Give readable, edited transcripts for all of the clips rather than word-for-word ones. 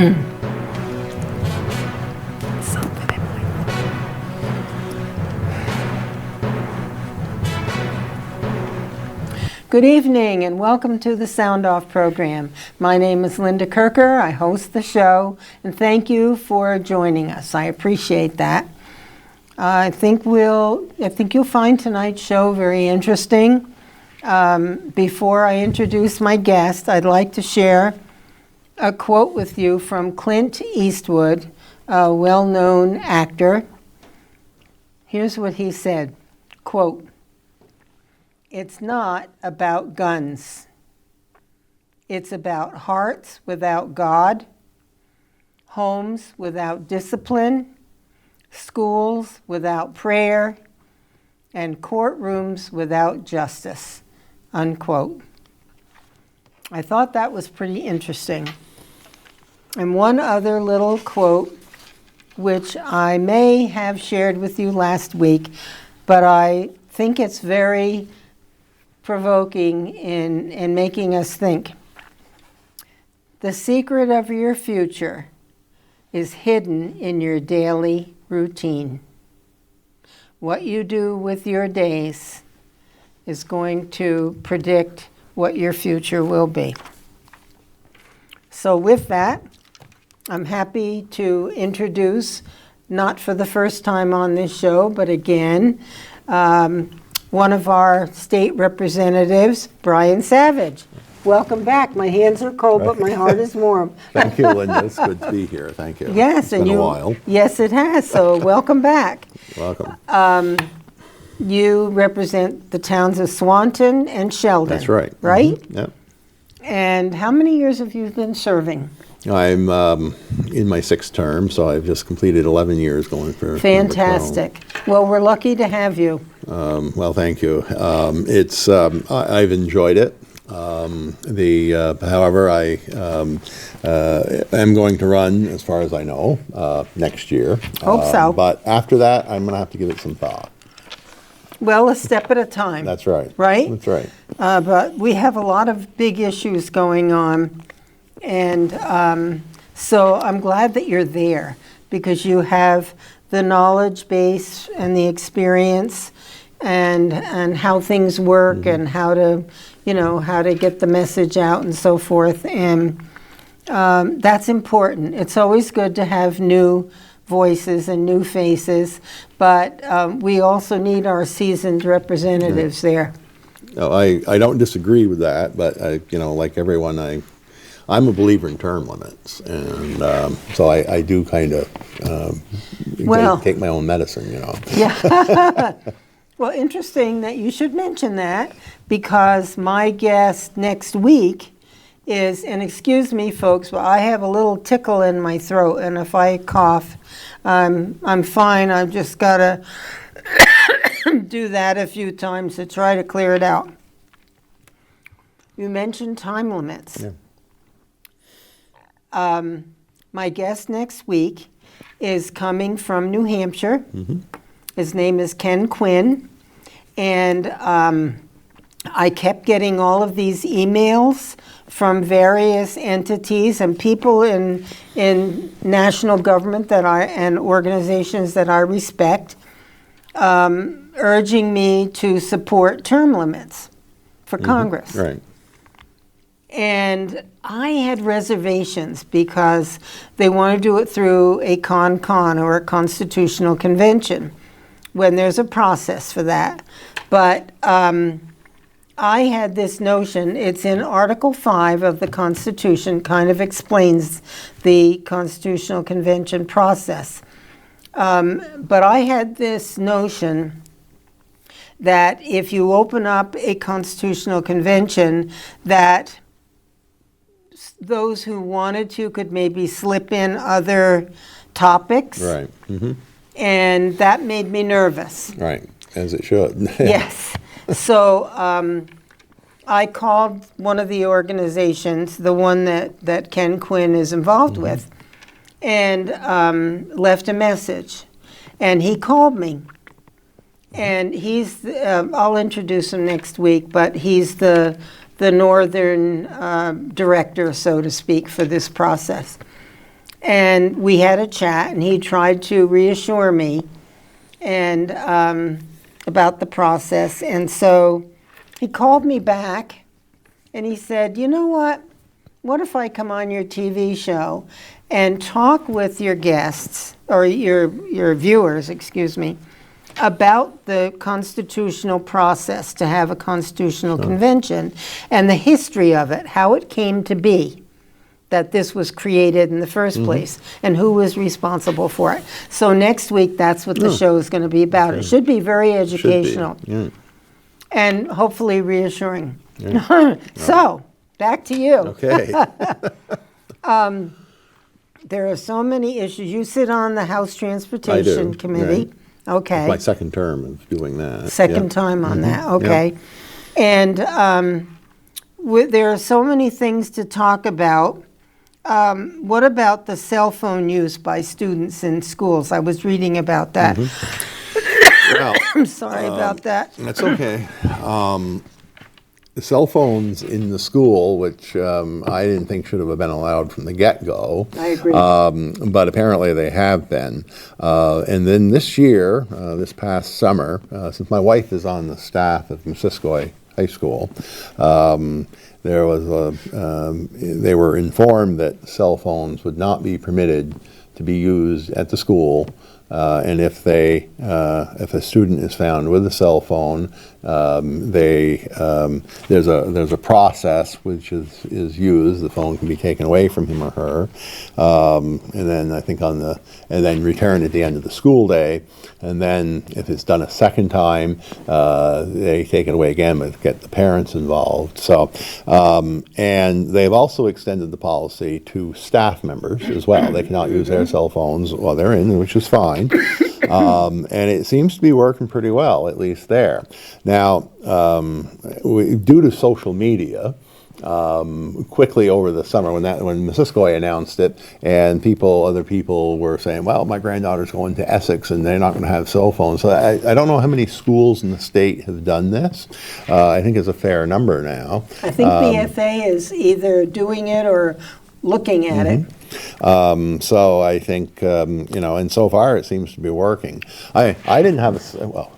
Good evening and welcome to the Sound Off program. My name is Linda Kirker. I host the show and thank you for joining us. I appreciate that. I think you'll find tonight's show very interesting. Before I introduce my guest, I'd like to share a quote with you from Clint Eastwood, a well-known actor. Here's what he said, quote, "It's not about guns. It's about hearts without God, homes without discipline, schools without prayer, and courtrooms without justice," unquote. I thought that was pretty interesting. And one other little quote, which I may have shared with you last week, but I think it's very provoking in making us think. "The secret of your future is hidden in your daily routine. What you do with your days is going to predict what your future will be." So with that, I'm happy to introduce, not for the first time on this show, but again, one of our state representatives, Brian Savage. Welcome back. My hands are cold, but my heart is warm. Thank you, Linda. It's good to be here. Thank you. Yes, it's been a while. Yes, it has. So welcome back. Welcome. You represent the towns of Swanton and Sheldon. That's right. Right? Mm-hmm. Yep. And how many years have you been serving? I'm in my 6th term, so I've just completed 11 years going for Fantastic. Well, we're lucky to have you. Well, thank you. I've enjoyed it. However, I am going to run, as far as I know, next year. Hope so. But after that, I'm going to have to give it some thought. Well, a step at a time. That's right. Right? That's right. But we have a lot of big issues going on. And so I'm glad that you're there because you have the knowledge base and the experience and how things work mm-hmm. and how to get the message out and so forth. And that's important. It's always good to have new voices and new faces, but we also need our seasoned representatives mm-hmm. there. No, I don't disagree with that, but like everyone, I'm a believer in term limits, and so I do kind of take my own medicine, Yeah. Well, interesting that you should mention that, because my guest next week is, and excuse me, folks, but I have a little tickle in my throat, and if I cough, I'm fine. I've just got to do that a few times to try to clear it out. You mentioned time limits. Yeah. My guest next week is coming from New Hampshire. Mm-hmm. His name is Ken Quinn, and I kept getting all of these emails from various entities and people in national government and organizations that I respect, urging me to support term limits for mm-hmm. Congress. Right. And I had reservations because they want to do it through a con or a constitutional convention when there's a process for that. But I had this notion, it's in Article 5 of the Constitution, kind of explains the constitutional convention process. But I had this notion that if you open up a constitutional convention, that those who wanted to could maybe slip in other topics. Right. Mm-hmm. And that made me nervous. Right, as it should. Yes. So I called one of the organizations, the one that Ken Quinn is involved mm-hmm. with, and left a message. And he called me. And he's, I'll introduce him next week, but he's the northern director, so to speak, for this process. And we had a chat, and he tried to reassure me and about the process. And so he called me back, and he said, you know what if I come on your TV show and talk with your guests, or your viewers, excuse me, about the constitutional process to have a constitutional convention and the history of it, how it came to be that this was created in the first place and who was responsible for it. So next week, that's what the show is going to be about. It should be very educational and hopefully reassuring. So, back to you. Okay. There are so many issues. You sit on the House Transportation Committee. Right. Okay. My second term of doing that. Second time on that. Okay. And there are so many things to talk about. What about the cell phone use by students in schools? I was reading about that. Well, I'm sorry about that. that's okay. The cell phones in the school, which I didn't think should have been allowed from the get-go. I agree. But apparently they have been. And then this year, this past summer, since my wife is on the staff of Missisquoi High School, there was they were informed that cell phones would not be permitted to be used at the school. And if a student is found with a cell phone, there's a process which is used. The phone can be taken away from him or her, and then I think and then returned at the end of the school day. And then if it's done a second time, they take it away again, but get the parents involved. So, and they've also extended the policy to staff members as well. They cannot use their cell phones while they're in, which is fine. And it seems to be working pretty well, at least there. Now, due to social media, quickly over the summer when Missisquoi announced it, and other people were saying, well, my granddaughter's going to Essex and they're not going to have cell phones. So I don't know how many schools in the state have done this. I think it's a fair number now. I think BFA is either doing it or looking at it. So I think, and so far it seems to be working. I didn't have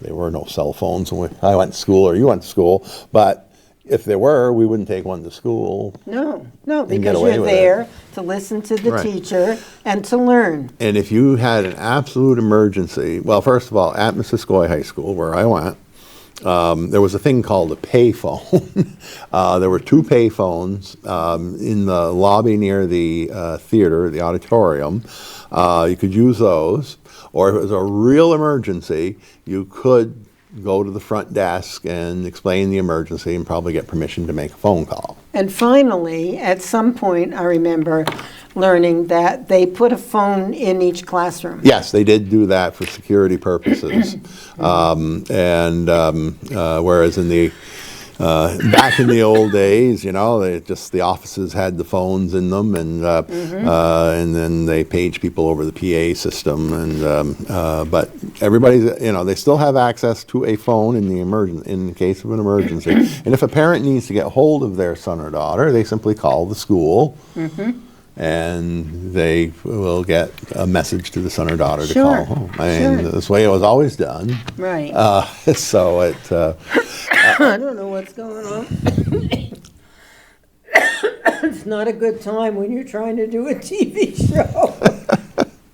there were no cell phones when I went to school or you went to school, but if there were, we wouldn't take one to school. No, because you're there to listen to the teacher and to learn. And if you had an absolute emergency, well, first of all, at Missisquoi High School, where I went, there was a thing called a pay phone. There were two pay phones in the lobby near the theater, the auditorium. You could use those, or if it was a real emergency, you could go to the front desk and explain the emergency and probably get permission to make a phone call. And finally, at some point, I remember learning that they put a phone in each classroom. Yes, they did do that for security purposes. Whereas in the back in the old days, the offices had the phones in them, and then they page people over the PA system, but everybody's, they still have access to a phone in the case of an emergency. And if a parent needs to get hold of their son or daughter, they simply call the school. And they will get a message to the son or daughter to call home. I mean, this way it was always done. Right. So it. I don't know what's going on. It's not a good time when you're trying to do a TV show.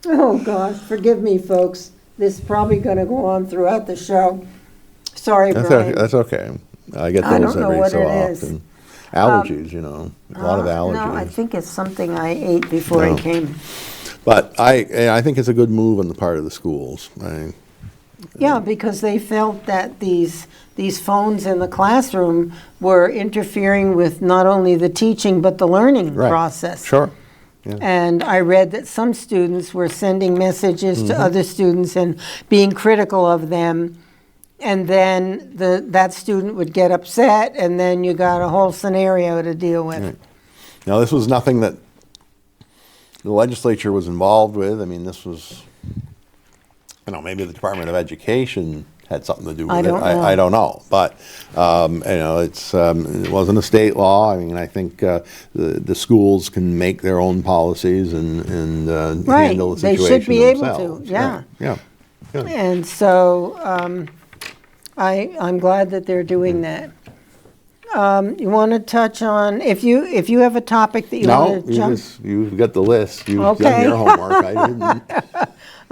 Oh gosh, forgive me, folks. This is probably going to go on throughout the show. Sorry, Brian. That's okay. I get those every so often. Allergies, a lot of allergies. No, I think it's something I ate before I came. But I think it's a good move on the part of the schools. Yeah, because they felt that these phones in the classroom were interfering with not only the teaching but the learning process. Sure. Yeah. And I read that some students were sending messages to other students and being critical of them. And then that student would get upset, and then you got a whole scenario to deal with. Right. Now, this was nothing that the legislature was involved with. I mean, this was, maybe the Department of Education had something to do with I it. don't know. I don't know, but it wasn't a state law. I mean, I think the schools can make their own policies and handle the They situation should be able themselves. to, yeah. Yeah. And so I'm glad that they're doing that. You want to touch on, if you have a topic that you want to jump? You've got the list. You've Okay. done your homework. I didn't.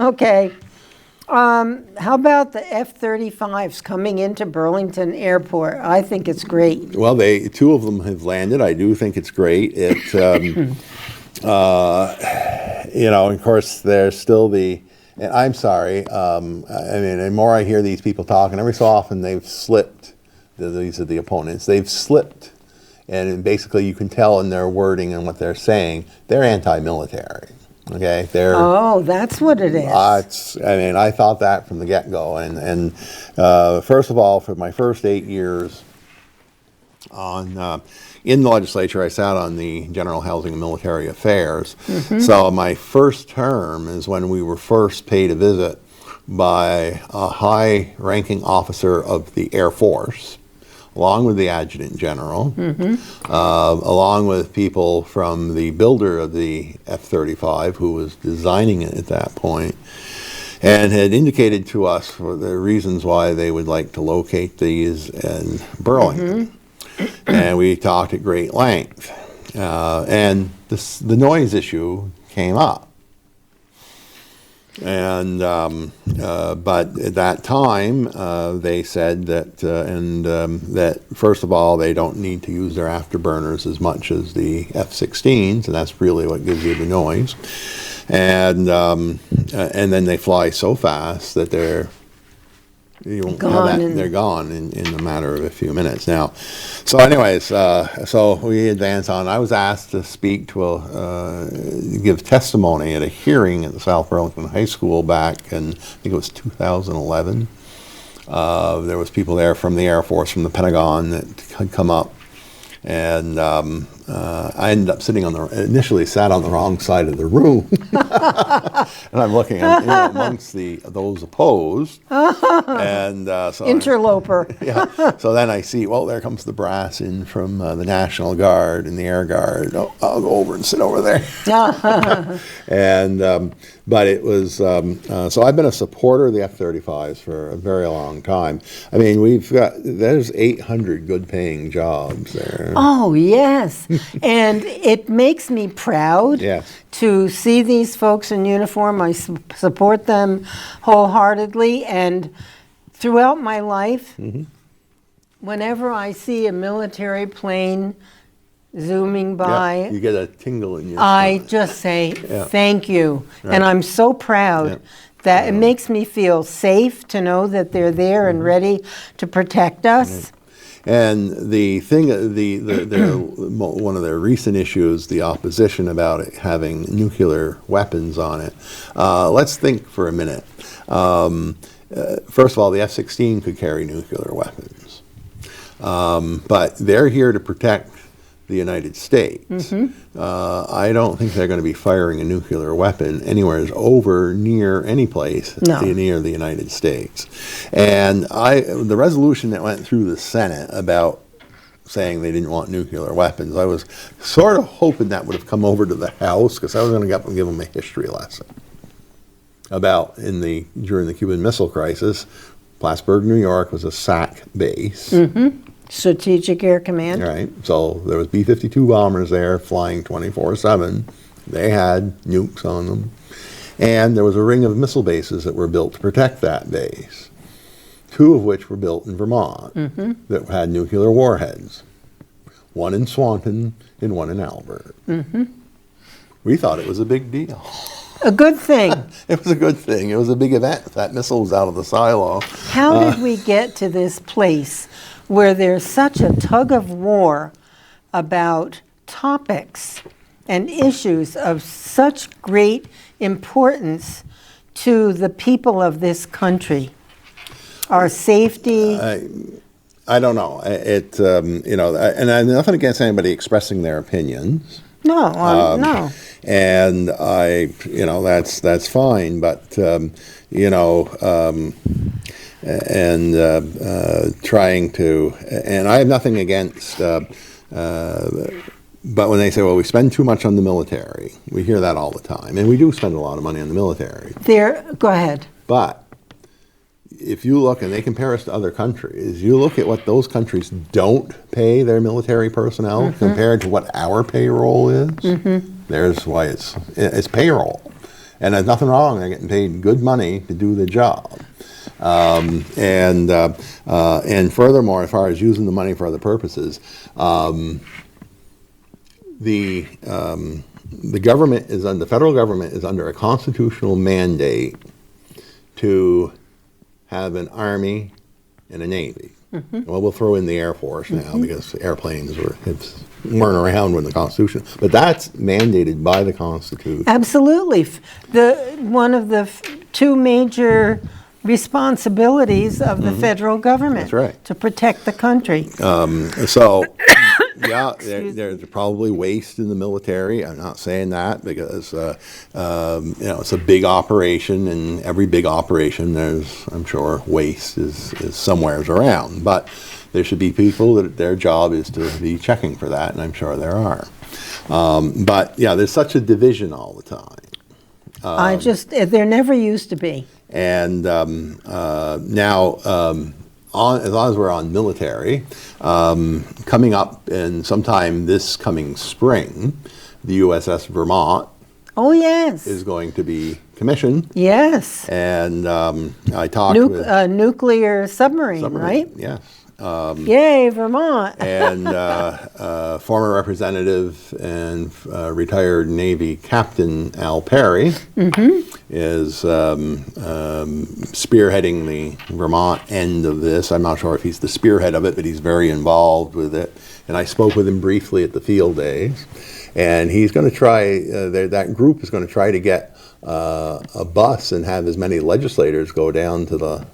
Okay. How about the F-35s coming into Burlington Airport? I think it's great. Well, two of them have landed. I do think it's great. Of course, there's still and I'm sorry. I mean, the more I hear these people talking, every so often they've slipped. These are the opponents. They've slipped, and basically you can tell in their wording and what they're saying, they're anti-military. Okay, Oh, that's what it is. I thought that from the get-go, and first of all, for my first 8 years in the legislature, I sat on the General Housing and Military Affairs. So my first term is when we were first paid a visit by a high-ranking officer of the Air Force, along with the Adjutant General, along with people from the builder of the F-35, who was designing it at that point, and had indicated to us for the reasons why they would like to locate these in Burlington. And we talked at great length. And the noise issue came up. And but at that time, they said that that first of all, they don't need to use their afterburners as much as the F-16s, and that's really what gives you the noise. And then they fly so fast that they're gone in a matter of a few minutes. Now, so anyways, so we advance on. I was asked to speak to give testimony at a hearing at the South Burlington High School back in, I think it was 2011. There was people there from the Air Force, from the Pentagon, that had come up, and I ended up initially sat on the wrong side of the room. And I'm looking amongst those opposed. And so interloper. Yeah. So then I see, well, there comes the brass in from the National Guard and the Air Guard. Oh, I'll go over and sit over there. And but it was so I've been a supporter of the F-35s for a very long time. I mean, there's 800 good-paying jobs there. Oh yes, and it makes me proud. Yes. To see these folks in uniform. I support them wholeheartedly, and throughout my life, whenever I see a military plane zooming by, you get a tingle in your I stomach. just say thank you. Right. And I'm so proud that it makes me feel safe to know that they're there and ready to protect us. And the thing, one of their recent issues, the opposition about it having nuclear weapons on it. Let's think for a minute. First of all, the F-16 could carry nuclear weapons, but they're here to protect the United States. I don't think they're going to be firing a nuclear weapon anywhere near any place near the United States. And the resolution that went through the Senate about saying they didn't want nuclear weapons, I was sort of hoping that would have come over to the House, because I was going to give them a history lesson about during the Cuban Missile Crisis. Plattsburgh, New York was a SAC base. Strategic Air Command. Right. So there was B-52 bombers there flying 24/7. They had nukes on them. And there was a ring of missile bases that were built to protect that base, 2 of which were built in Vermont that had nuclear warheads. One in Swanton and one in Albert. We thought it was a big deal. A good thing. It was a good thing. It was a big event. That missile was out of the silo. How did we get to this place where there's such a tug of war about topics and issues of such great importance to the people of this country? Our safety. I don't know. And I have nothing against anybody expressing their opinions. No, no. And that's fine. But trying to, and I have nothing against, but when they say, well, we spend too much on the military, we hear that all the time. And we do spend a lot of money on the military. Go ahead. But if you look, and they compare us to other countries, you look at what those countries don't pay their military personnel compared to what our payroll is, there's why it's payroll. And there's nothing wrong. They're getting paid good money to do the job. And furthermore, as far as using the money for other purposes, the federal government is under a constitutional mandate to have an army and a navy. Well, we'll throw in the Air Force now because airplanes weren't around when the Constitution. But that's mandated by the Constitution. Absolutely. One of the two major responsibilities of the federal government. That's right. To protect the country. So, yeah, there's probably waste in the military. I'm not saying that because, it's a big operation, and every big operation, I'm sure, waste is somewheres around. But there should be people that their job is to be checking for that, and I'm sure there are. But, yeah, there's such a division all the time. There never used to be. And now, as long as we're on military, coming up and sometime this coming spring, the USS Vermont is going to be commissioned. Yes. And I talked with... nuclear submarine, right? Yes. Yay, Vermont. And former representative and retired Navy Captain Al Perry is spearheading the Vermont end of this. I'm not sure if he's the spearhead of it, but he's very involved with it. And I spoke with him briefly at the field days. And he's going to try, that group is going to try to get a bus and have as many legislators go down to the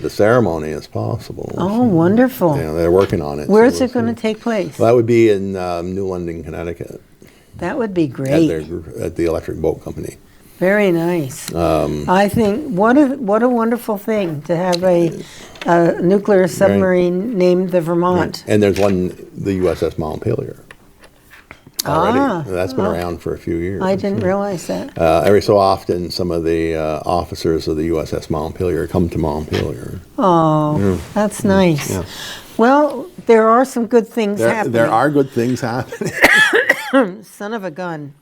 ceremony as possible. Oh, wonderful. Yeah, they're working on it. Where's it going to take place? Well, that would be in New London, Connecticut. That would be great. At the Electric Boat Company. Very nice. I think what a wonderful thing to have a nuclear submarine named the Vermont. Right. And there's one, the USS Montpelier. Already. That's been around for a few years. I didn't realize that. Every so often, some of the officers of the USS Montpelier come to Montpelier. Oh, that's nice. Yeah. Well, there are some good things happening. There are good things happening. Son of a gun.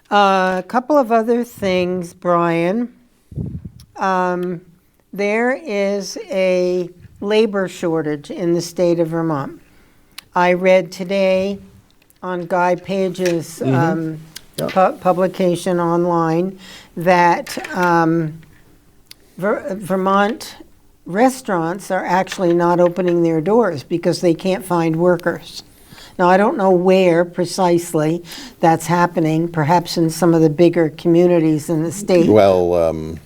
A couple of other things, Brian. There is a labor shortage in the state of Vermont. I read today on Guy Page's publication online that Vermont restaurants are actually not opening their doors because they can't find workers. Now, I don't know where precisely that's happening, perhaps in some of the bigger communities in the state. Well,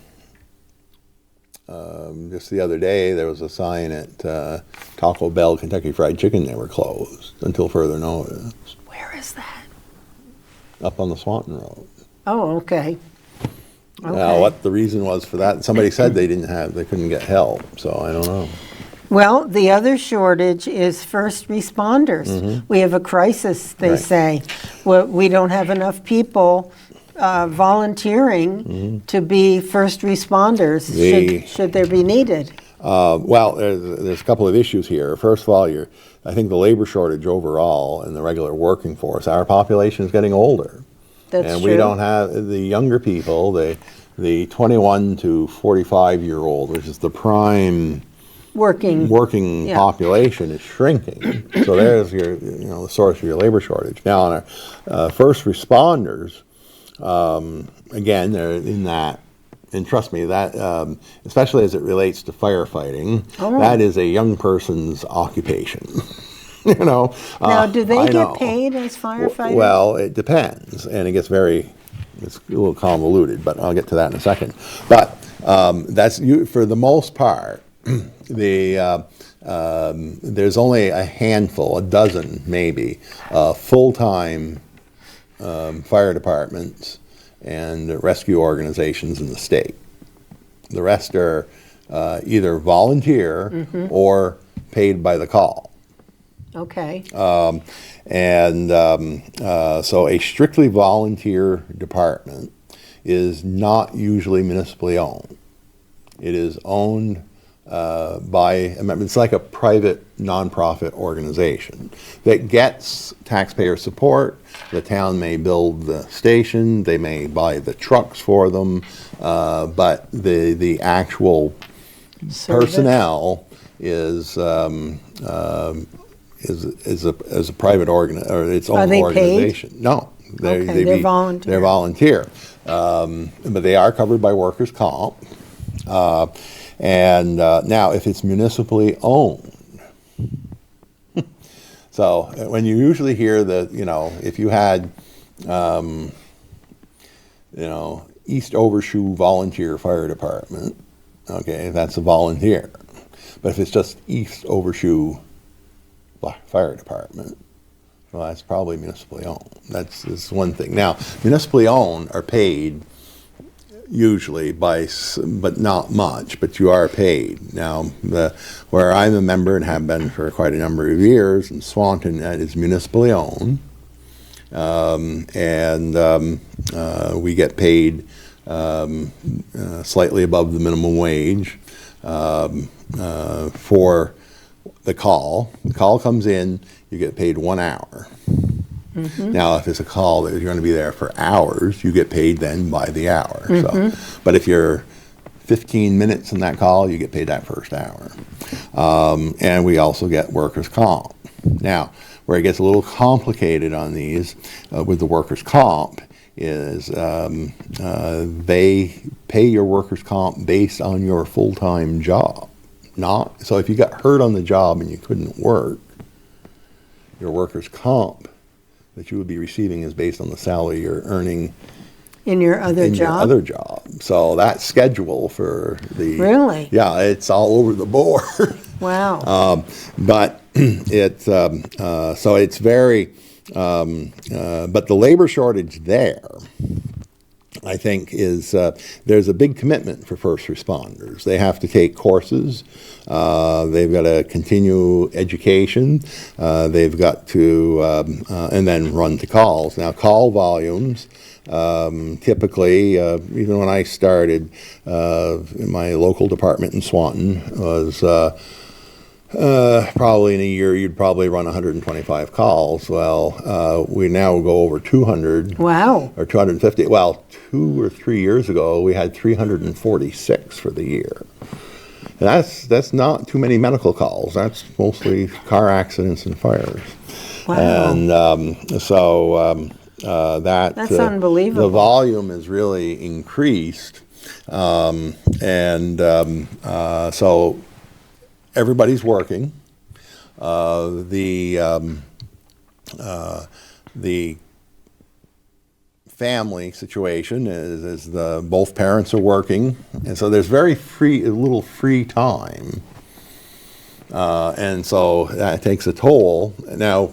just the other day, there was a sign at Taco Bell, Kentucky Fried Chicken, they were closed until further notice. Where is that? Up on the Swanton Road. Oh, okay. Now, what the reason was for that, somebody said they couldn't get help, so I don't know. Well, the other shortage is first responders. We have a crisis, they say. Well, we don't have enough people volunteering to be first responders should there be needed. Well, there's a couple of issues here. First of all, I think the labor shortage overall in the regular working force, our population is getting older. That's true. We don't have the younger people, the 21 to 45-year-old, which is the prime working population, is shrinking. So there's the source of your labor shortage. Now, on our first responders, again, they're in that, and trust me, that especially as it relates to firefighting, that is a young person's occupation. Now, do they get paid as firefighters? Well, it depends, and it gets it's a little convoluted, but I'll get to that in a second. But that's for the most part. There's only a handful, a dozen maybe, full-time fire departments and rescue organizations in the state. The rest are either volunteer or paid by the call. Okay. So a strictly volunteer department is not usually municipally owned. It is owned by, it's like a private nonprofit organization that gets taxpayer support. The town may build the station, they may buy the trucks for them, but the actual personnel is a private or its own Are they organization. Paid? No, They're volunteer. They're volunteer, but they are covered by workers' comp. Now, if it's municipally owned, so when you usually hear that, if you had, East Overshoe Volunteer Fire Department, okay, that's a volunteer. But if it's just East Overshoe Fire Department, well, that's probably municipally owned. That's one thing. Now, municipally owned are paid usually but not much, but you are paid. Now, where I'm a member and have been for quite a number of years, in Swanton, that is municipally owned, we get paid slightly above the minimum wage for the call. The call comes in, you get paid 1 hour. Now, if it's a call that you're going to be there for hours, you get paid then by the hour. So, but if you're 15 minutes in that call, you get paid that first hour. And we also get workers' comp. Now, where it gets a little complicated on these with the workers' comp is they pay your workers' comp based on your full-time job. So if you got hurt on the job and you couldn't work, your workers' comp that you would be receiving is based on the salary you're earning in your other job. So that schedule for the Really? Yeah, it's all over the board. Wow. But it's so it's very but the labor shortage there, I think, is there's a big commitment for first responders. They have to take courses. They've got to continue education. They've got to, and then run to calls. Now, call volumes, typically, even when I started, in my local department in Swanton was probably in a year you'd probably run 125 calls. Well, we now go over 200. Wow. Or 250. Well, 2 or 3 years ago we had 346 for the year. And that's not too many medical calls. That's mostly car accidents and fires. Wow. And that's unbelievable. The volume is really increased, so everybody's working. The family situation is both parents are working, and so there's a little free time, and so that takes a toll. Now,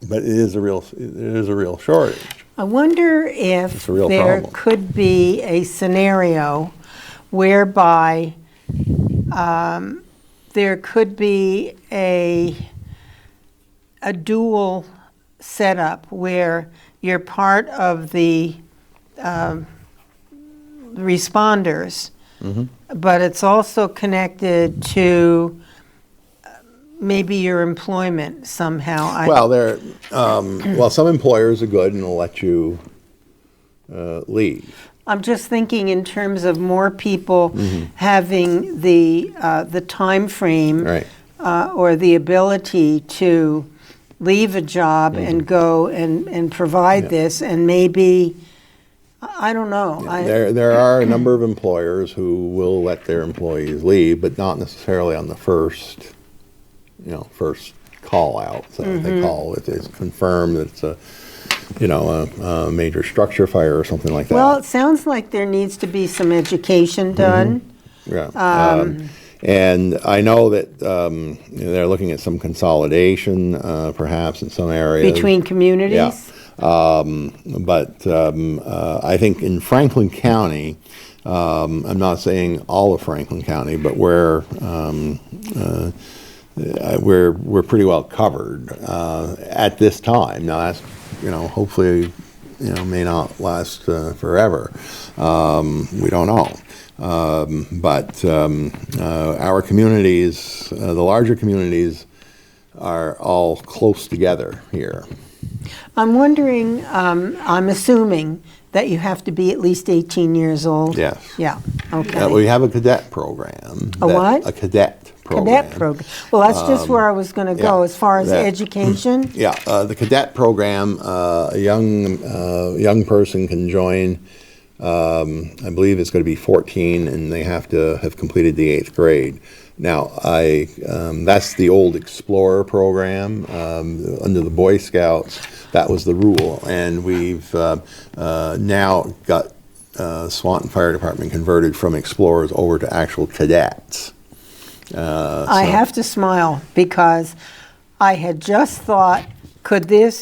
but it is a real shortage. I wonder if there problem. could be a scenario whereby there could be a dual setup where you're part of the responders, but it's also connected to maybe your employment somehow. Some employers are good and will let you leave. I'm just thinking in terms of more people having the time frame, Right. Or the ability to leave a job and go and provide this, and maybe, I don't know. There are a number of employers who will let their employees leave, but not necessarily on the first call out. So they call if it's confirmed that it's a major structure fire or something like that. Well, it sounds like there needs to be some education done. Yeah. And I know that they're looking at some consolidation, perhaps in some areas. Between communities? Yeah. But I think in Franklin County, I'm not saying all of Franklin County, but where we're pretty well covered at this time. Now that's, hopefully, may not last forever. We don't know. But our communities, the larger communities, are all close together here. I'm wondering, I'm assuming that you have to be at least 18 years old. Yes. Yeah, okay. We have a cadet program. A what? A cadet program. Cadet program. Well, that's just where I was going to go as far as education. Yeah, the cadet program, a young person can join. I believe it's going to be 14, and they have to have completed the 8th grade. Now, that's the old Explorer program under the Boy Scouts. That was the rule, and we've now got Swanton Fire Department converted from Explorers over to actual cadets. I have to smile because I had just thought, could there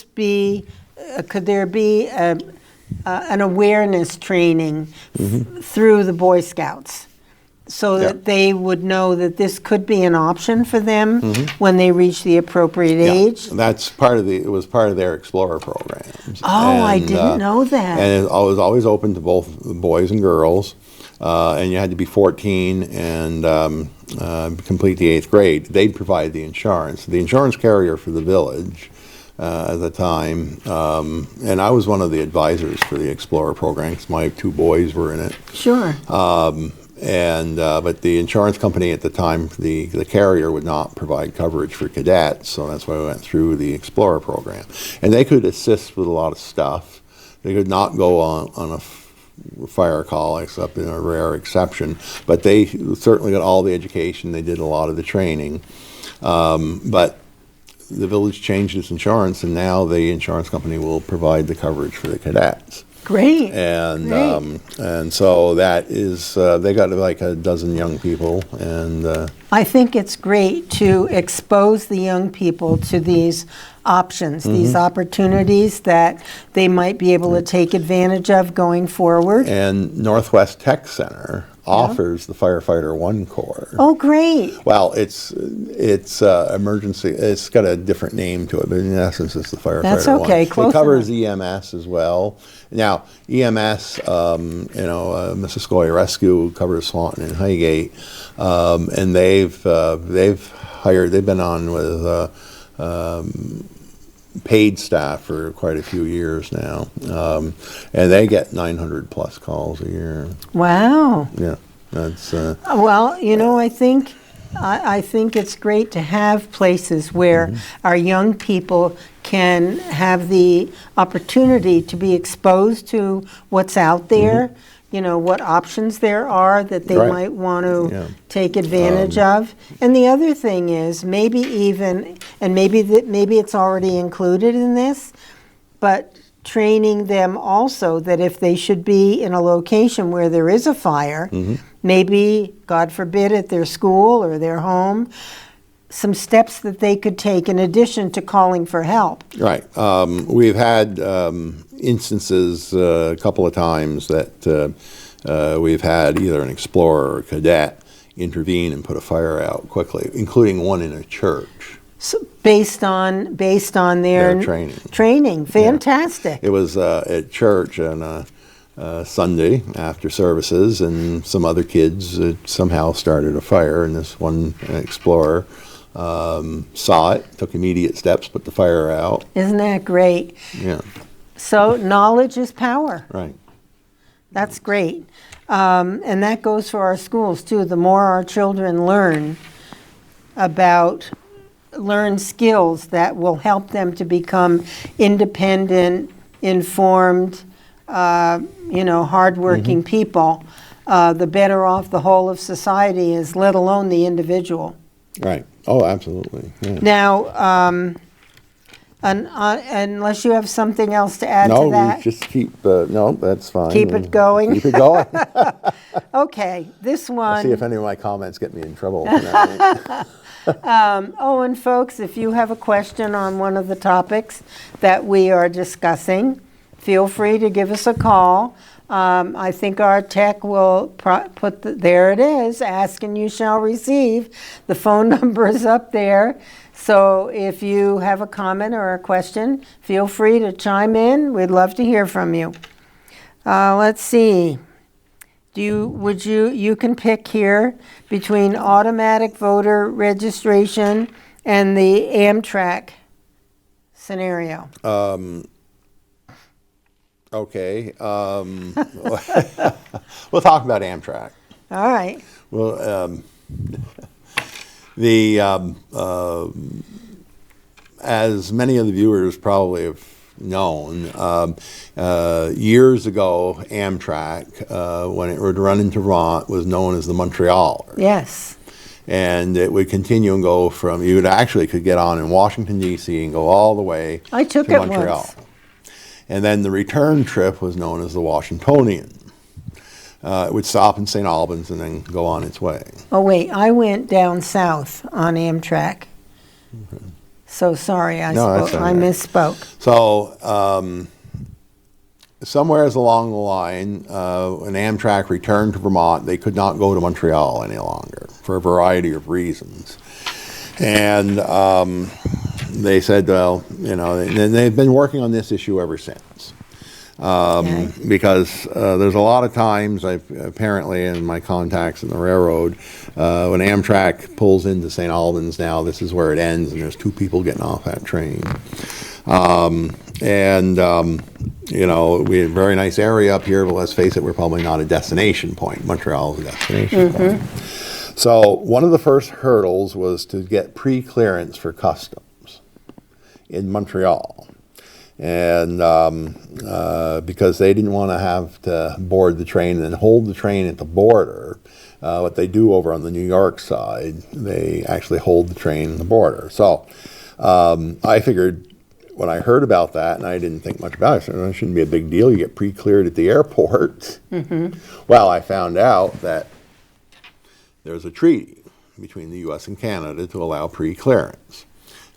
be an awareness training through the Boy Scouts so that they would know that this could be an option for them when they reach the appropriate age? That's it was part of their Explorer programs. Oh, and I didn't know that. And it was always open to both boys and girls. And you had to be 14 and complete the 8th grade. They'd provide the insurance. The insurance carrier for the village at the time, and I was one of the advisors for the Explorer program because my 2 boys were in it. Sure. But the insurance company at the time, the carrier would not provide coverage for cadets, so that's why we went through the Explorer program. And they could assist with a lot of stuff. They could not go on a fire call, except in a rare exception. But they certainly got all the education. They did a lot of the training. But the village changed its insurance, and now the insurance company will provide the coverage for the cadets. Great. And so that is, they got like a dozen young people, and I think it's great to expose the young people to these options, these opportunities that they might be able to take advantage of going forward. And Northwest Tech Center offers the Firefighter 1 Corps. Oh, great. Well, it's emergency. It's got a different name to it, but in essence, it's the Firefighter 1. That's okay. It covers EMS as well. Now, EMS, Missisquoi Rescue covers Swanton and Highgate, and they've been on with paid staff for quite a few years now, and they get 900 plus calls a year. Wow. Yeah, that's well, I think it's great to have places where our young people can have the opportunity to be exposed to what's out there, what options there are that they might want to take advantage of. And the other thing is maybe it's already included in this, but training them also that if they should be in a location where there is a fire, maybe, God forbid, at their school or their home, some steps that they could take in addition to calling for help. Right. We've had instances a couple of times that we've had either an Explorer or a cadet intervene and put a fire out quickly, including one in a church. So based on their training. Fantastic. Yeah. It was at church on Sunday after services, and some other kids somehow started a fire, and this one Explorer saw it, took immediate steps, put the fire out. Isn't that great? Yeah. So knowledge is power. Right. That's great. And that goes for our schools too. The more our children learn skills that will help them to become independent, informed, hardworking people, the better off the whole of society is, let alone the individual. Right. Oh, absolutely. Yeah. Now, Unless you have something else to add to No, that. we just keep, no, that's fine. Keep it going? Keep it going. Okay, this one. See if any of my comments get me in trouble tonight. Oh, and folks, if you have a question on one of the topics that we are discussing, feel free to give us a call. I think our tech will there it is, ask and you shall receive. The phone number is up there. So if you have a comment or a question, feel free to chime in. We'd love to hear from you. Let's see. You can pick here between automatic voter registration and the Amtrak scenario. Okay. We'll talk about Amtrak. All right. Well, as many of the viewers probably have known, years ago, Amtrak, when it would run into Vermont, was known as the Montrealer. Yes. And it would continue and go from, you could get on in Washington, D.C. and go all the way I took to it Montreal. once. And then the return trip was known as the Washingtonian. It would stop in St. Albans and then go on its way. Oh, wait, I went down south on Amtrak. Okay. So sorry, I that's all right. misspoke. So somewhere along the line, when Amtrak returned to Vermont, they could not go to Montreal any longer for a variety of reasons. And they said, well, and they've been working on this issue ever since. Because there's a lot of times, apparently in my contacts in the railroad, when Amtrak pulls into St. Albans now, this is where it ends, and there's two people getting off that train. We have a very nice area up here, but let's face it, we're probably not a destination point. Montreal is a destination point. So one of the first hurdles was to get pre-clearance for customs in Montreal. And because they didn't want to have to board the train and then hold the train at the border, what they do over on the New York side, they actually hold the train at the border. So I figured when I heard about that, and I didn't think much about it, I said, it shouldn't be a big deal. You get pre-cleared at the airport. Well, I found out that there's a treaty between the U.S. and Canada to allow pre-clearance.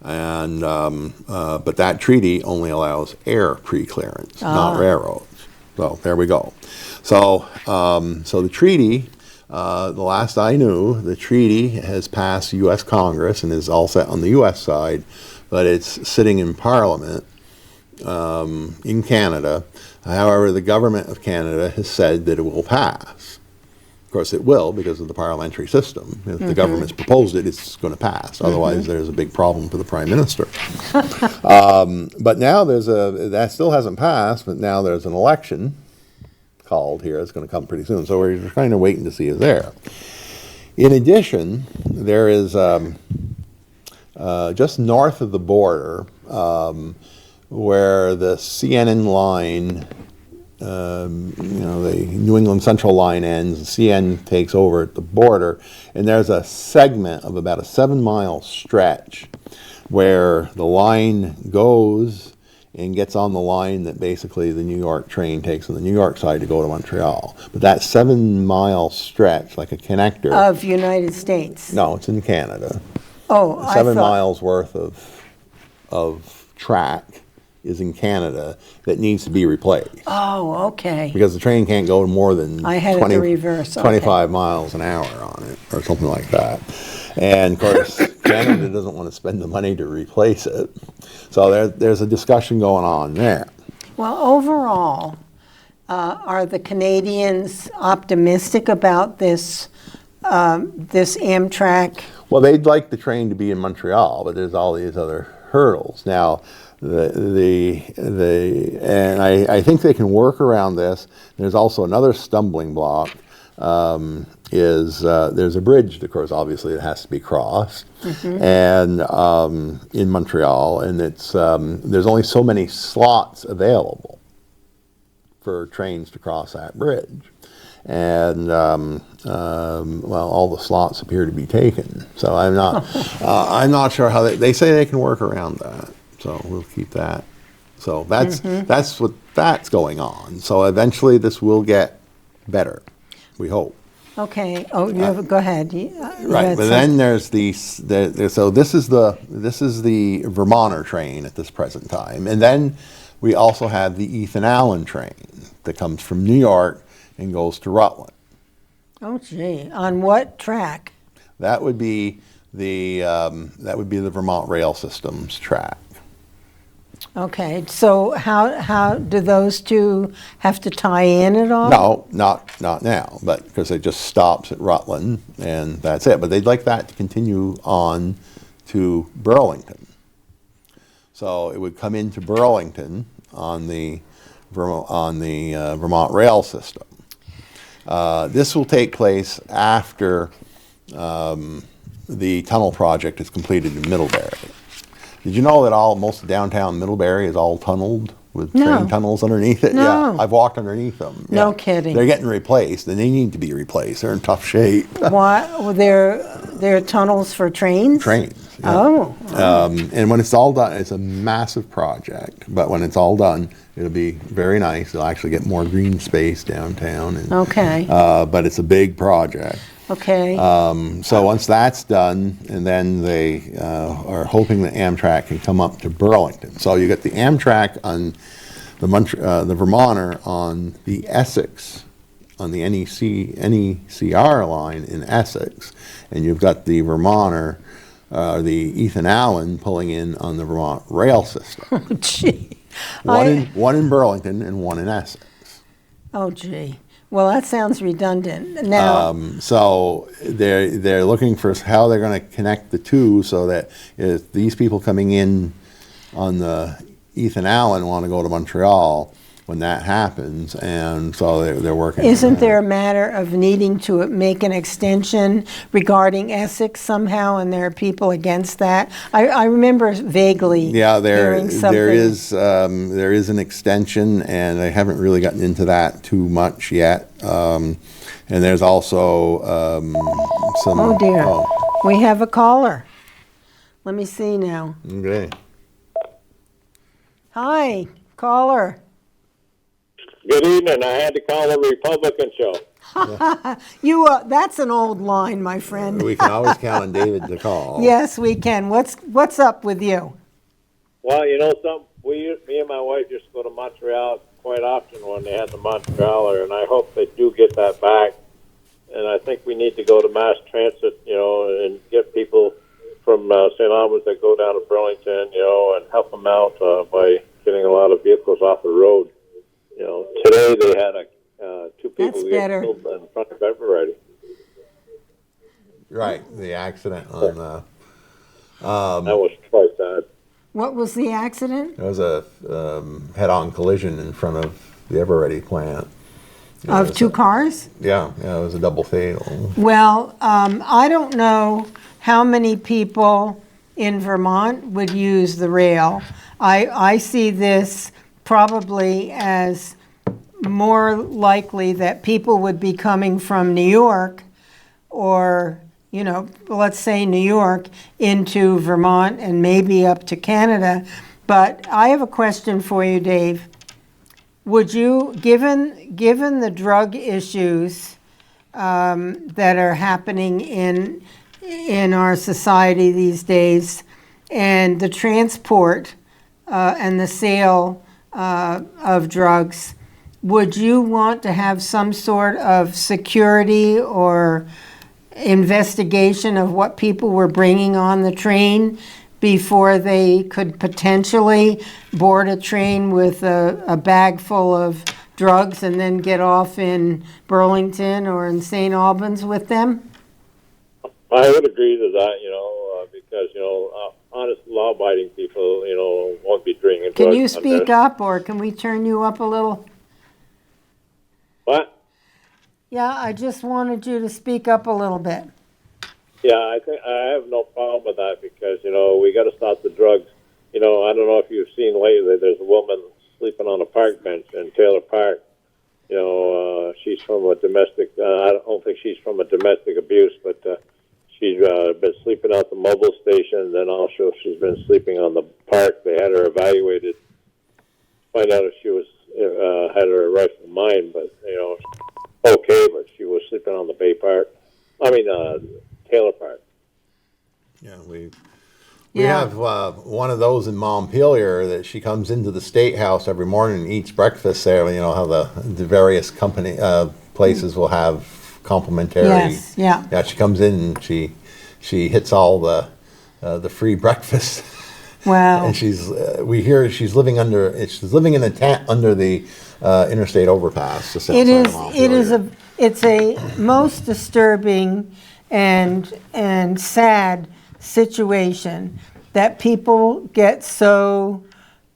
And but that treaty only allows air pre-clearance, not railroads. So there we go. So the treaty, the last I knew, the treaty has passed U.S. Congress and is all set on the U.S. side, but it's sitting in Parliament in Canada. However, the government of Canada has said that it will pass. Of course, it will because of the parliamentary system. If the government's proposed it, it's going to pass. Otherwise, there's a big problem for the prime minister. But now that still hasn't passed, but now there's an election called here. It's going to come pretty soon. So we're kind of waiting to see it there. In addition, there is just north of the border where the CN line, the New England Central line ends, CN takes over at the border, and there's a segment of about a 7-mile stretch where the line goes and gets on the line that basically the New York train takes on the New York side to go to Montreal. But that 7-mile stretch, like a connector. Of United States? No, it's in Canada. Oh, 7 miles worth of track is in Canada that needs to be replaced. Oh, okay. Because the train can't go more than I had 20, it the reverse. 25 miles an hour on it, or something like that. And of course, Canada doesn't want to spend the money to replace it. So there's a discussion going on there. Well, overall, are the Canadians optimistic about this Amtrak? Well, they'd like the train to be in Montreal, but there's all these other hurdles. Now, and I think they can work around this. There's also another stumbling block. There's a bridge, of course, obviously it has to be crossed, and in Montreal, and there's only so many slots available for trains to cross that bridge, and all the slots appear to be taken. So I'm not sure how they say they can work around that. So we'll keep that. So that's that's going on. So eventually this will get better, we hope. Okay. Oh, go ahead. Right, but then there's so this is the Vermonter train at this present time, and then we also have the Ethan Allen train that comes from New York and goes to Rutland. Oh, gee. On what track? That would be the Vermont Rail Systems track. Okay. So how do those two have to tie in at all? No, not now, but because it just stops at Rutland and that's it. But they'd like that to continue on to Burlington. So it would come into Burlington on the Vermont Rail System. This will take place after the tunnel project is completed in Middlebury. Did you know that most of downtown Middlebury is all tunneled with train tunnels underneath it? No. Yeah, I've walked underneath them. No Yeah. kidding. They're getting replaced, and they need to be replaced. They're in tough shape. Why? Well, they're tunnels for trains? Trains. Yeah. Oh. And when it's all done, it's a massive project. But when it's all done, it'll be very nice. They'll actually get more green space downtown. And, Okay. but it's a big project. Okay. So once that's done, and then they are hoping that Amtrak can come up to Burlington. So you get the Amtrak on the Vermonter on the Essex, on the NECR line in Essex, and you've got the Vermonter, the Ethan Allen pulling in on the Vermont Rail System. Gee. One in Burlington and one in Essex. Oh, gee. Well, that sounds redundant. Now, so they're looking for how they're going to connect the two so that if these people coming in on the Ethan Allen want to go to Montreal, when that happens, and so they're working on isn't that. there a matter of needing to make an extension regarding Essex somehow, and there are people against that? I remember vaguely hearing something. there is an extension, and I haven't really gotten into that too much yet. And there's also some. Oh dear, we have a caller. Let me see now. Okay. Hi, caller. Good evening. I had to call the Republican show. That's an old line, my friend. We can always count on David to call. Yes, we can. What's up with you? Well, you know something? Me and my wife used to go to Montreal quite often when they had the Montrealer, and I hope they do get that back. And I think we need to go to mass transit, and get people from St. Albans that go down to Burlington, and help them out by getting a lot of vehicles off the road. Today they had two people get killed in front of everybody. Right, the accident on the. That was quite sad. What was the accident? There was a head-on collision in front of the Eveready plant. Of two cars? Yeah, it was a double fatal. Well, I don't know how many people in Vermont would use the rail. I see this probably as more likely that people would be coming from New York or, let's say New York into Vermont and maybe up to Canada. But I have a question for you, Dave. Would you, given the drug issues that are happening in our society these days, and the transport and the sale of drugs, would you want to have some sort of security or investigation of what people were bringing on the train before they could potentially board a train with a bag full of drugs and then get off in Burlington or in St. Albans with them? I would agree to that, because, honest law-abiding people, won't be drinking drugs. Can you speak up, or can we turn you up a little? What? Yeah, I just wanted you to speak up a little bit. Yeah, I think I have no problem with that because, we got to stop the drugs. I don't know if you've seen lately, there's a woman sleeping on a park bench in Taylor Park. She's from a domestic, I don't think she's from a domestic abuse, but she's been sleeping at the mobile station, and then also she's been sleeping on the park. They had her evaluated, find out if she was had her rightful mind, but okay, but she was sleeping on the Bay Park. I mean, Taylor Park. Yeah, we have one of those in Montpelier that she comes into the State House every morning and eats breakfast there. You know how the various company places will have complimentary. Yes, yeah. Yeah, she comes in and she hits all the free breakfast. Wow. And we hear she's living in a tent under the interstate overpass. Just It outside of is. Montpelier. It's a most disturbing and sad situation that people get so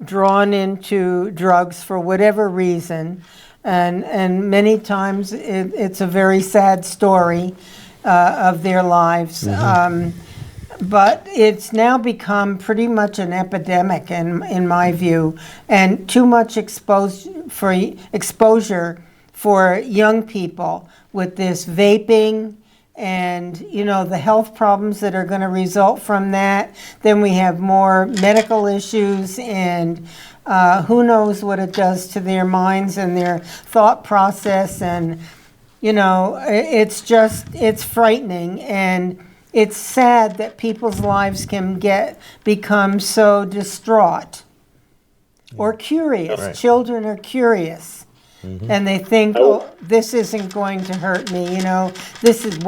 drawn into drugs for whatever reason, and many times it's a very sad story of their lives. But it's now become pretty much an epidemic in my view, and too much exposure for young people with this vaping and the health problems that are going to result from that. Then we have more medical issues, and who knows what it does to their minds and their thought process. And it's frightening, and it's sad that people's lives can become so distraught or curious. Right. Children are curious, and they think, "Oh, this isn't going to hurt me." This is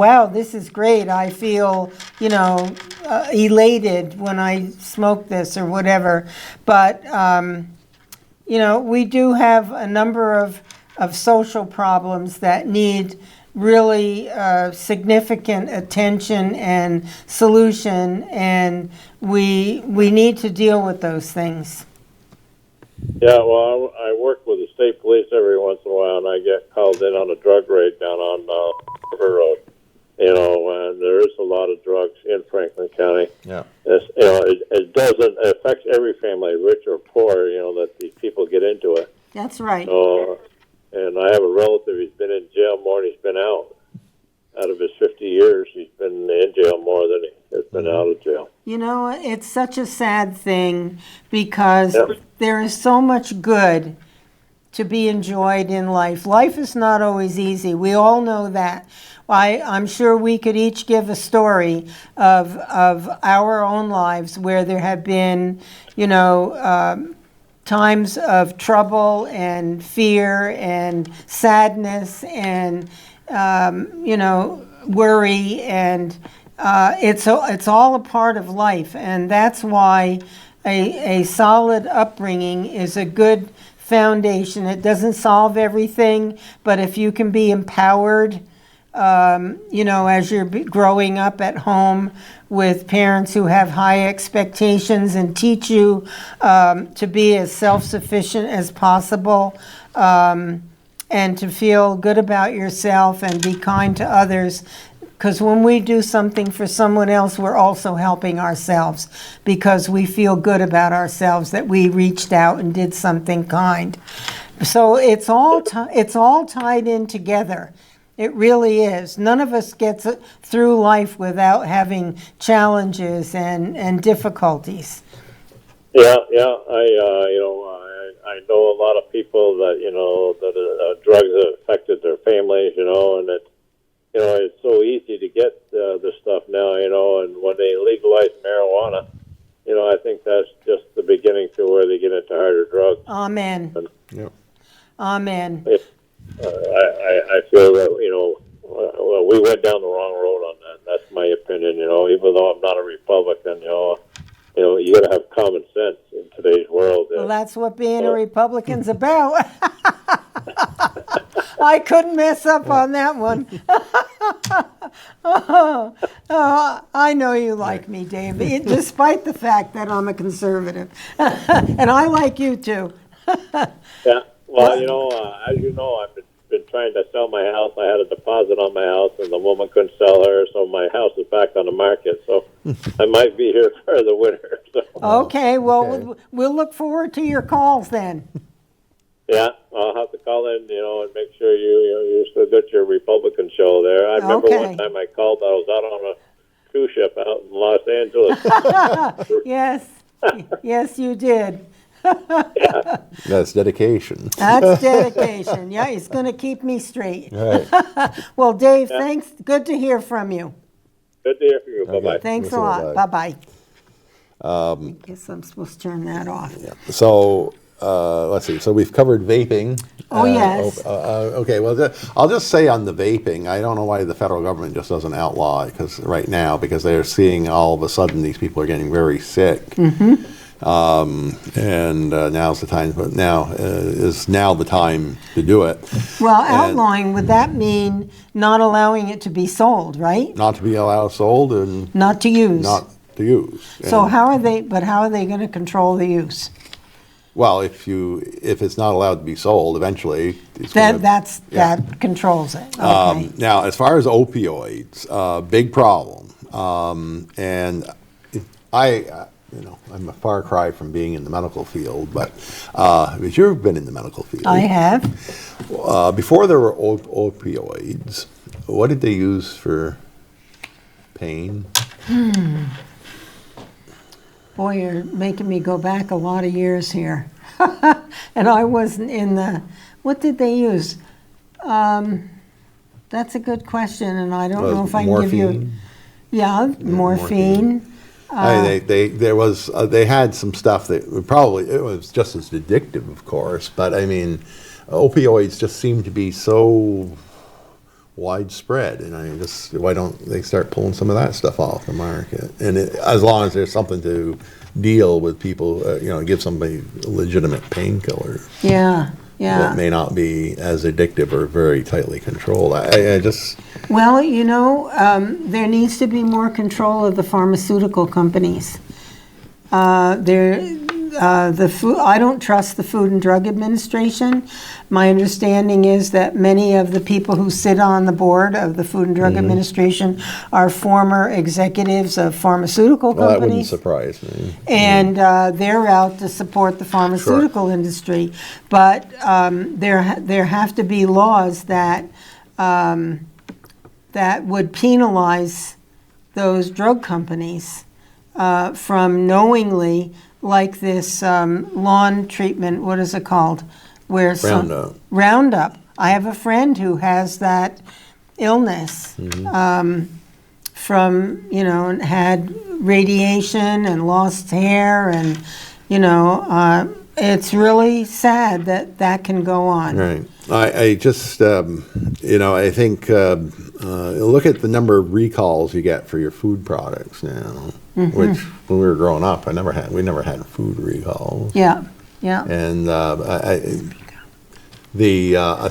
great. I feel, elated when I smoke this or whatever. But we do have a number of social problems that need really significant attention and solution, and we need to deal with those things. Yeah, well, I work with the state police every once in a while, and I get called in on a drug raid down on River Road. And there is a lot of drugs in Franklin County. Yeah. It affects every family, rich or poor. That these people get into it. That's right. And I have a relative, he's been in jail more than he's been out. Out of his 50 years, he's been in jail more than he has been out of jail. It's such a sad thing because there is so much good to be enjoyed in life. Life is not always easy. We all know that. I'm sure we could each give a story of our own lives where there have been, times of trouble and fear and sadness and worry, and it's all a part of life, and that's why a solid upbringing is a good foundation. It doesn't solve everything, but if you can be empowered, as you're growing up at home with parents who have high expectations and teach you to be as self-sufficient as possible, and to feel good about yourself and be kind to others. Because when we do something for someone else, we're also helping ourselves, because we feel good about ourselves that we reached out and did something kind. So it's all tied in together. It really is. None of us gets through life without having challenges and difficulties. Yeah. I know a lot of people that that drugs have affected their families, and it's so easy to get this stuff now, and when they legalize marijuana, I think that's just the beginning to where they get into harder drugs. Amen. Amen. I feel that we went down the wrong road on that. That's my opinion. Even though I'm not a Republican, you got to have common sense in today's world. Well, that's what being a Republican's about. I couldn't mess up on that one. I know you like me, Dave, despite the fact that I'm a conservative. And I like you too. Yeah. Well, as you know, I've been trying to sell my house. I had a deposit on my house, and the woman couldn't sell her, so my house is back on the market. So I might be here for the winter. So. Okay, well, we'll look forward to your calls then. Yeah, I'll have to call in, and make sure you still got your Republican show there. I remember one time I called. I was out on a cruise ship out in Los Angeles. Yes. Yes, you did. That's dedication. That's dedication. Yeah, he's going to keep me straight. Right. Well, Dave, thanks. Good to hear from you. Good to hear from you. Bye-bye. Thanks a We'll see lot. you. Bye-bye. I guess I'm supposed to turn that off. So let's see. So we've covered vaping. Oh, yes. Okay. Well, I'll just say on the vaping, I don't know why the federal government just doesn't outlaw it right now, because they're seeing all of a sudden these people are getting very sick. Mm-hmm. And now's the time. But now is now the time to do it. Well, outlawing, would that mean not allowing it to be sold, right? Not to be allowed sold and Not to use. not to use. So And- how are they going to control the use? Well, if it's not allowed to be sold, eventually it's gonna- That controls it. Okay. Now, as far as opioids, big problem, and I'm a far cry from being in the medical field, but because you've been in the medical field, I have. before there were opioids, what did they use for pain? Boy, you're making me go back a lot of years here. And I wasn't in what did they use? That's a good question, and I don't know if I can give you. Morphine? Yeah, morphine. They had some stuff that it was just as addictive, of course, but I mean, opioids just seem to be so widespread, and why don't they start pulling some of that stuff off the market? And as long as there's something to deal with people, give somebody a legitimate painkiller. Yeah. That may not be as addictive or very tightly controlled. Well, there needs to be more control of the pharmaceutical companies. I don't trust the Food and Drug Administration. My understanding is that many of the people who sit on the board of the Food and Drug Administration are former executives of pharmaceutical Well, that wouldn't companies. surprise me. And they're out to support the pharmaceutical industry. But there have to be laws that would penalize those drug companies from knowingly, like this lawn treatment, what is it called? Where Roundup. Roundup. I have a friend who has that illness from, had radiation and lost hair, and, it's really sad that can go on. Right. I just, I think, look at the number of recalls you get for your food products now, which when we were growing up, we never had food recalls. Yeah, yeah. And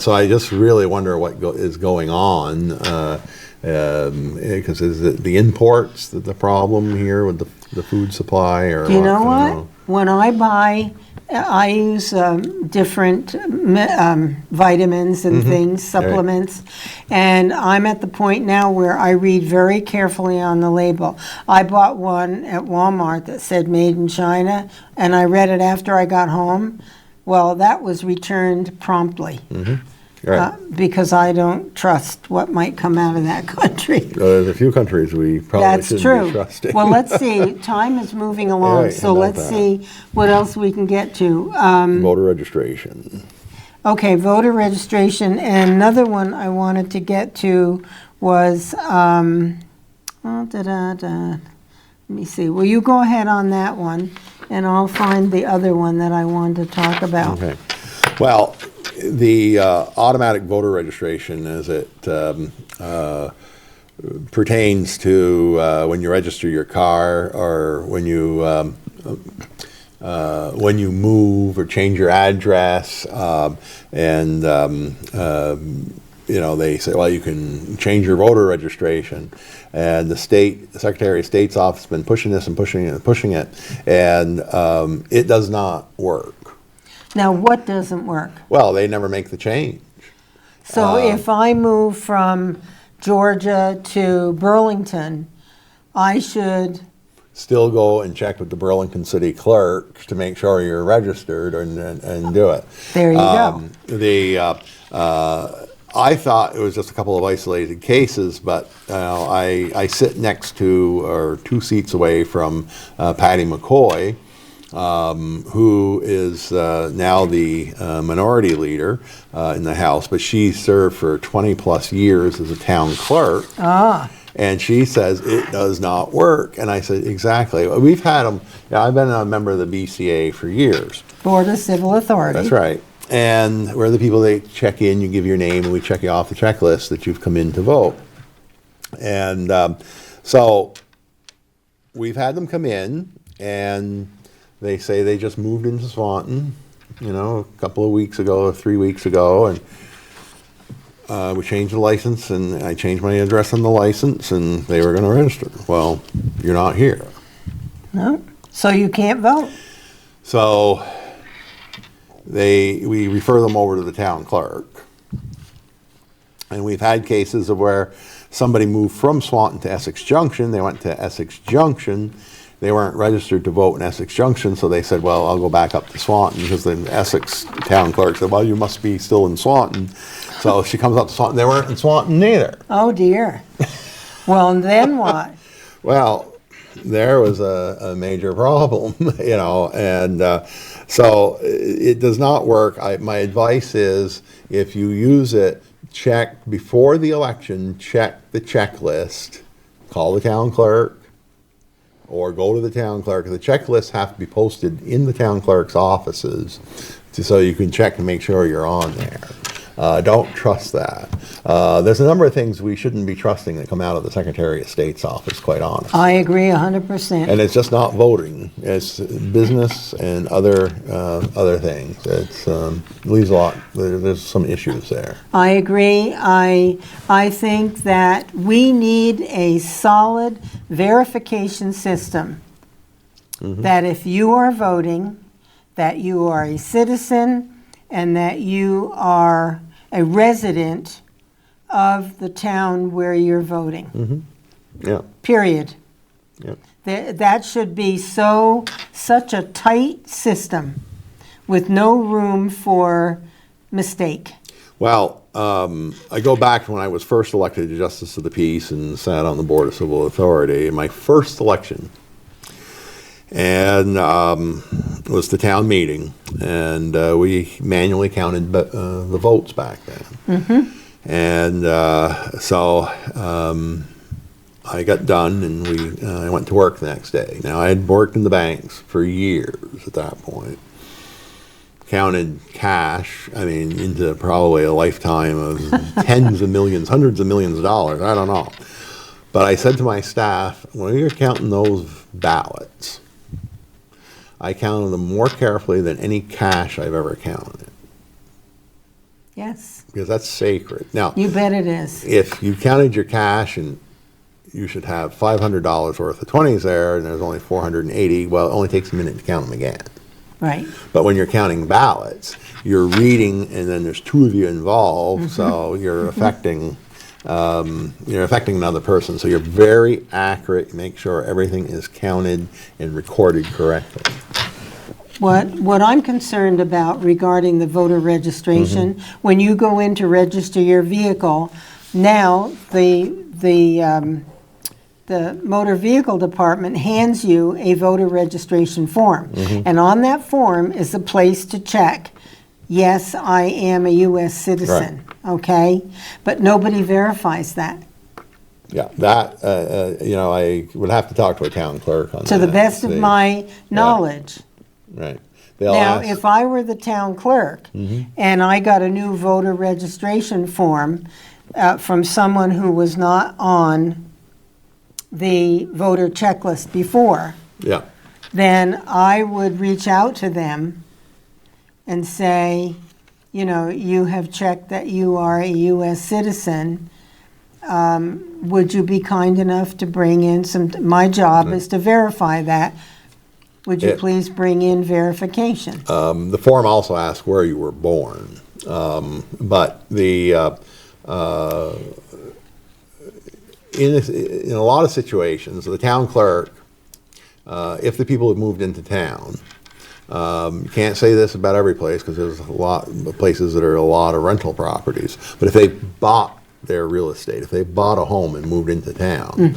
so I just really wonder what is going on, because is it the imports the problem here with the food supply, or Do you know what? When I buy, I use different vitamins and things, supplements, and I'm at the point now where I read very carefully on the label. I bought one at Walmart that said made in China, and I read it after I got home. Well, that was returned promptly. Right. Because I don't trust what might come out of that country. There's a few countries we probably That's shouldn't true. be trusting. Well, let's see. Time is moving along, Right, so about let's that. see what else we can get to. Voter registration. Okay, voter registration. And another one I wanted to get to was, let me see. Will you go ahead on that one, and I'll find the other one that I wanted to talk about. Okay. Well, the automatic voter registration, as it pertains to when you register your car, or when you move or change your address, and they say, well, you can change your voter registration, and the Secretary of State's office has been pushing this and pushing it and pushing it, and it does not work. Now, what doesn't work? Well, they never make the change. So if I move from Georgia to Burlington, I should... Still go and check with the Burlington City Clerk to make sure you're registered and do it. There you go. I thought it was just a couple of isolated cases, but I sit next to, or 2 seats away from Patty McCoy, who is now the minority leader in the House, but she served for 20 plus years as a town clerk. And she says it does not work. And I said, exactly. We've had them. I've been a member of the BCA for years. Board of Civil Authority. That's right. And we're the people they check in, you give your name, and we check you off the checklist that you've come in to vote. And so we've had them come in, and they say they just moved into Swanton, a couple of weeks ago or 3 weeks ago, and we changed the license, and I changed my address on the license, and they were going to register. Well, you're not here. No, so you can't vote. So we refer them over to the town clerk. And we've had cases of where somebody moved from Swanton to Essex Junction. They went to Essex Junction. They weren't registered to vote in Essex Junction, so they said, well, I'll go back up to Swanton, because the Essex town clerk said, well, you must be still in Swanton. So she comes up to Swanton. They weren't in Swanton neither. Oh, dear. Well, and then what? Well, there was a major problem, and so it does not work. My advice is, if you use it, check before the election, check the checklist, call the town clerk, or go to the town clerk. The checklists have to be posted in the town clerk's offices so you can check and make sure you're on there. Don't trust that. There's a number of things we shouldn't be trusting that come out of the Secretary of State's office, quite honestly. I agree 100%. And it's just not voting. It's business and other things. It's leaves a lot. There's some issues there. I agree. I think that we need a solid verification system that if you are voting, that you are a citizen and that you are a resident of the town where you're voting. Yeah. Period. Yeah. That should be such a tight system with no room for mistake. Well, I go back to when I was first elected to Justice of the Peace and sat on the Board of Civil Authority. In my first election, and it was the town meeting, and we manually counted the votes back then. And so I got done, and I went to work the next day. Now, I had worked in the banks for years at that point. Counted cash, into probably a lifetime of tens of millions, hundreds of millions of dollars, I don't know. But I said to my staff, when you're counting those ballots, I counted them more carefully than any cash I've ever counted. Yes. Because that's sacred. Now, you bet it is. If you counted your cash and you should have $500 worth of 20s there, and there's only 480, well, it only takes a minute to count them again. Right. But when you're counting ballots, you're reading, and then there's two of you involved, so you're affecting another person. So you're very accurate. Make sure everything is counted and recorded correctly. What I'm concerned about regarding the voter registration, when you go in to register your vehicle, now the motor vehicle department hands you a voter registration form. And on that form is a place to check, yes, I am a U.S. citizen, okay? But nobody verifies that. Yeah, that, I would have to talk to a town clerk on that. To the best of my knowledge. Right. Now, if I were the town clerk and I got a new voter registration form from someone who was not on the voter checklist before, then I would reach out to them and say, you have checked that you are a U.S. citizen. Would you be kind enough to bring in my job is to verify that. Would you please bring in verification? The form also asks where you were born. But in a lot of situations, the town clerk, if the people have moved into town, you can't say this about every place because there's a lot of places that are a lot of rental properties, but if they bought their real estate, if they bought a home and moved into town,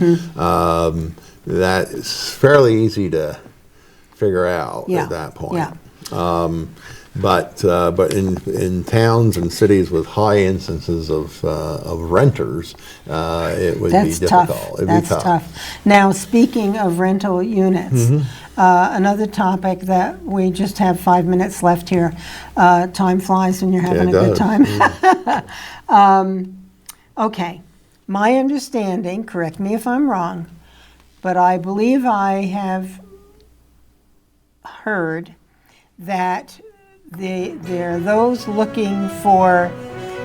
that is fairly easy to figure out Yeah. at that point. Yeah. But in towns and cities with high instances of renters, it would be That's difficult. tough. It'd That's be tough. tough. Now, speaking of rental units, another topic that we just have 5 minutes left here. Time flies when you're having Yeah, a it good does. time. Okay, my understanding, correct me if I'm wrong, but I believe I have heard that there are those looking for,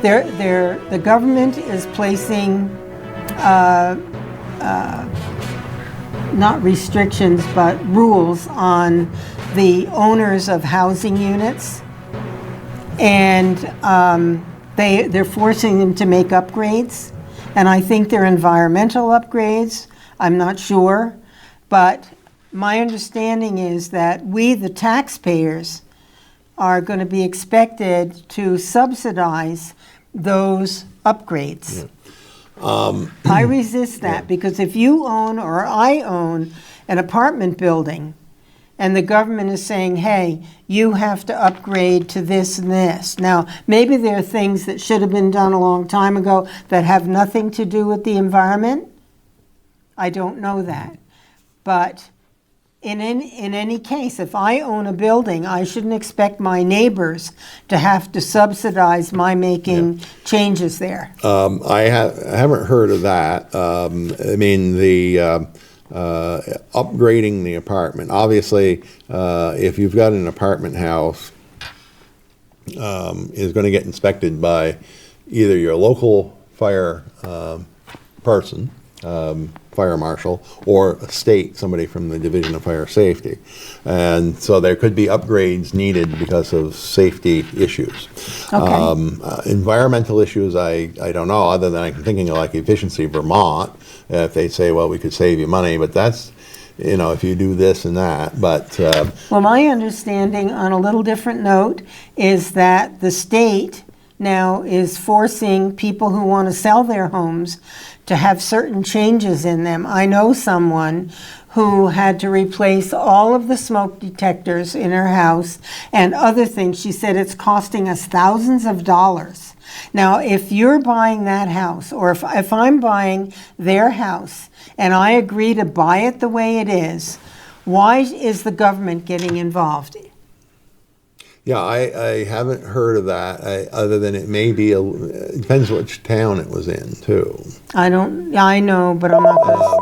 the government is placing not restrictions, but rules on the owners of housing units. And they're forcing them to make upgrades. And I think they're environmental upgrades. I'm not sure. But my understanding is that we, the taxpayers, are going to be expected to subsidize those upgrades. I resist that because if you own or I own an apartment building and the government is saying, hey, you have to upgrade to this and this. Now, maybe there are things that should have been done a long time ago that have nothing to do with the environment. I don't know that. But in any case, if I own a building, I shouldn't expect my neighbors to have to subsidize my making changes there. I haven't heard of that. I mean, the upgrading the apartment. Obviously, if you've got an apartment house, is going to get inspected by either your local fire person, fire marshal, or a state, somebody from the Division of Fire Safety. And so there could be upgrades needed because of safety issues. Okay. Environmental issues, I don't know, other than I'm thinking of like Efficiency Vermont, if they say, well, we could save you money, but that's, you know, if you do this and that, but... Well, my understanding, on a little different note, is that the state now is forcing people who want to sell their homes to have certain changes in them. I know someone who had to replace all of the smoke detectors in her house and other things. She said it's costing us thousands of dollars. Now, if you're buying that house, or if I'm buying their house and I agree to buy it the way it is, why is the government getting involved? Yeah, I haven't heard of that, other than it may be, it depends which town it was in, too. I know, but I'm not gonna,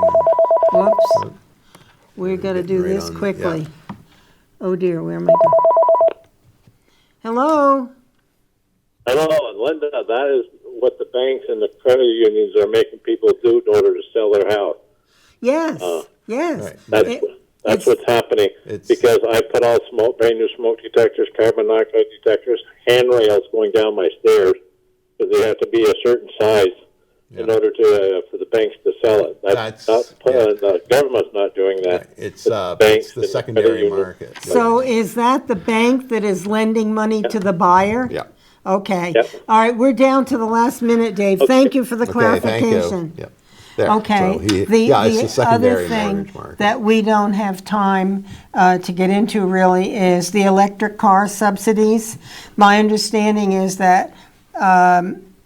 whoops. We're gonna do Right this on, quickly. yeah. Oh dear, where am I going? Hello? Hello, and Linda, that is what the banks and the credit unions are making people do in order to sell their house. Yes, yes. Right. That's what's happening, because I put all brand new smoke detectors, carbon monoxide detectors, handrails going down my stairs, because they have to be a certain size in order to for the banks to sell it. The government's not doing that. It's the secondary market. So is that the bank that is lending money to the buyer? Yeah. Okay. Yep. All right, we're down to the last minute, Dave. Thank you for the clarification. Thank you. Yep. There. Okay. So it's The the other secondary thing mortgage market. that we don't have time to get into really is the electric car subsidies. My understanding is that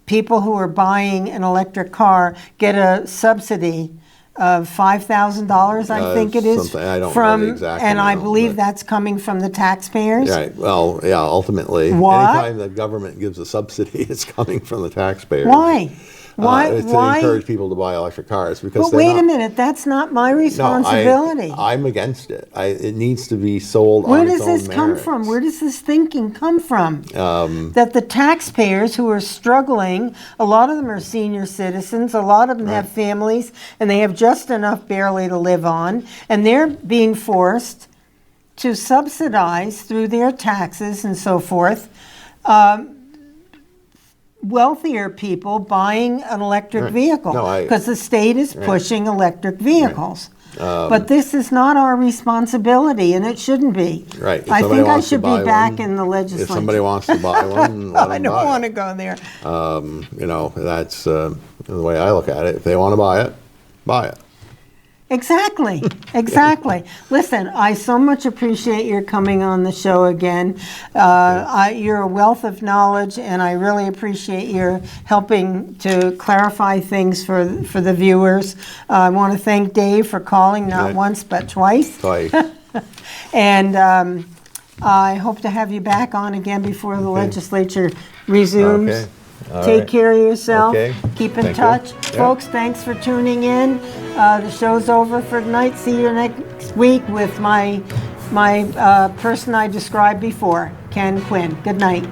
people who are buying an electric car get a subsidy of $5,000, I think it is, something. I don't know the exact and I amount, believe but- that's coming from the taxpayers. Right. Well, yeah. Ultimately, What? anytime the government gives a subsidy, it's coming from the taxpayers. Why? Why? It's to Why? encourage people to buy electric cars because. But wait a minute, that's not my responsibility. No, I'm against it. It needs to be sold Where on does its own this come merits. from? Where does this thinking come from? That the taxpayers who are struggling, a lot of them are senior citizens, a lot of them have families, and they have just enough barely to live on, and they're being forced to subsidize through their taxes and so forth, wealthier people buying an electric Right. vehicle No, because the state is pushing electric vehicles. But this is not our responsibility, and it shouldn't be. Right. If I somebody think I wants to should be buy back one, in the legislature. If somebody wants to buy one, let I them don't buy want it. to go there. You know, that's the way I look at it. If they want to buy it, buy it. Exactly, exactly. Listen, I so much appreciate your coming on the show again. You're a wealth of knowledge, and I really appreciate your helping to clarify things for the viewers. I want to thank Dave for calling, not once but twice. Twice. And I hope to have you back on again before the legislature resumes. Okay. All Take right. care of yourself. Okay. Keep in Thank you. touch. Yeah. Folks, thanks for tuning in. The show's over for tonight. See you next week with my person I described before, Ken Quinn. Good night.